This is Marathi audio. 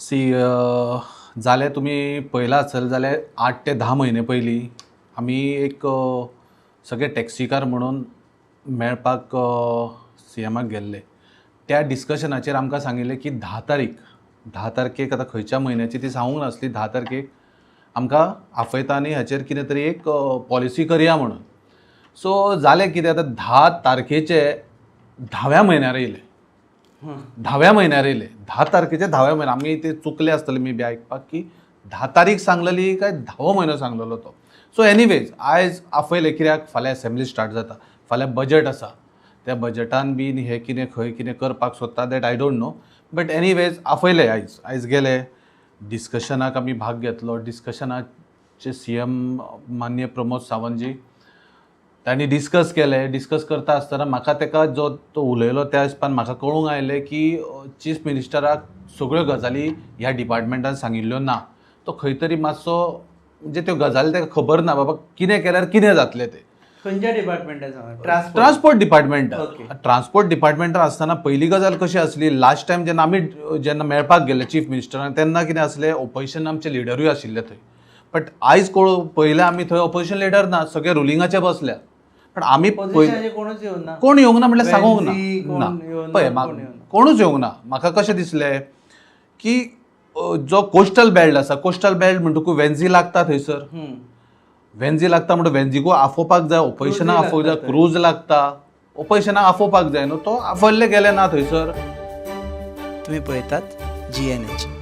सी जाल्यार तुमी पळयलां आसतलें जाल्यार 8 ते 10 म्हयने पयलीं आमी एक सगळे टॅक्सीकार म्हणून मेळपाक CMाक गेल्ले. त्या डिस्कशनाचेर आमकां सांगिल्लें की 10 तारखेक आतां खंयच्या म्हयन्याची ती सांगूंक नासली, 10 तारखेक आमकां आपयता आनी हाचेर कितें तरी एक पॉलिसी करया म्हणून. सो जालें कितें आतां 10 तारखेचे 10व्या म्हयन्यार येयले. 10व्या म्हयन्यार येयले. 10 तारखेचे 10व्या म्हयन्यार आमी ते चुकले आसतले मे बी आयकपाक की 10 तारीख सांगलेली काय 10वो म्हयनो सांगलेलो तो. सो एनीवेज आयज आपयले कित्याक फाल्यां असेंब्ली स्टार्ट जाता, फाल्यां बजट आसा. त्या बजटान बीन हे कितें खंय कितें करपाक सोदता that I don't know. But anyways आपयले आयज गेले डिस्कशनाक आमी भाग घेतलो. डिस्कशनाचे CM माननीय प्रमोद सावंतजी तांणी डिस्कस केलें. डिस्कस करता आसतना म्हाका ताका जो तो उलयलो त्या हिसपान म्हाका कळूंक आयलें की चीफ मिनिस्टराक सगळ्यो गजाली ह्या डिपार्टमेंटान सांगिल्ल्यो ना. तो खंय तरी मातसो म्हणजे त्यो गजाली ताका खबर ना बाबा कितें केल्यार कितें जातलें तें. खंयच्या डिपार्टमेंटान? ट्रान्सपोर्ट डिपार्टमेंटान. Okay. ट्रान्सपोर्ट डिपार्टमेंटान आसतना पयली गजाल कशी आसली, लास्ट टायम जेन्ना आमी मेळपाक गेले चीफ मिनिस्टरान तेन्ना कितें आसलें, ओपोजिशन आमचे लिडरूय आशिल्ले थंय. बट आयज पळयलें आमी थंय ओपोजिशन लिडर ना, सगळे रुलिंगाचे बसल्या. पण आमी कोणूच येवंक ना. कोण येवंक ना म्हटल्यार सांगूंक ना. पळय कोणूच येवंक ना. म्हाका कशें दिसलें की जो कोस्टल बेल्ट आसा, कोस्टल बेल्ट म्हणटकूच वेन्झी लागता थंयसर. वेन्झी लागता म्हणून वेन्झीकूय आफोवपाक जाय, ओपोजिशनाक आफोवंक जाय, क्रूज लागता, ओपोजिशनाक आफोवपाक जाय न्हू. तो आफयल्ले गेले ना थंयसर. तुम्ही पळयतात GNH.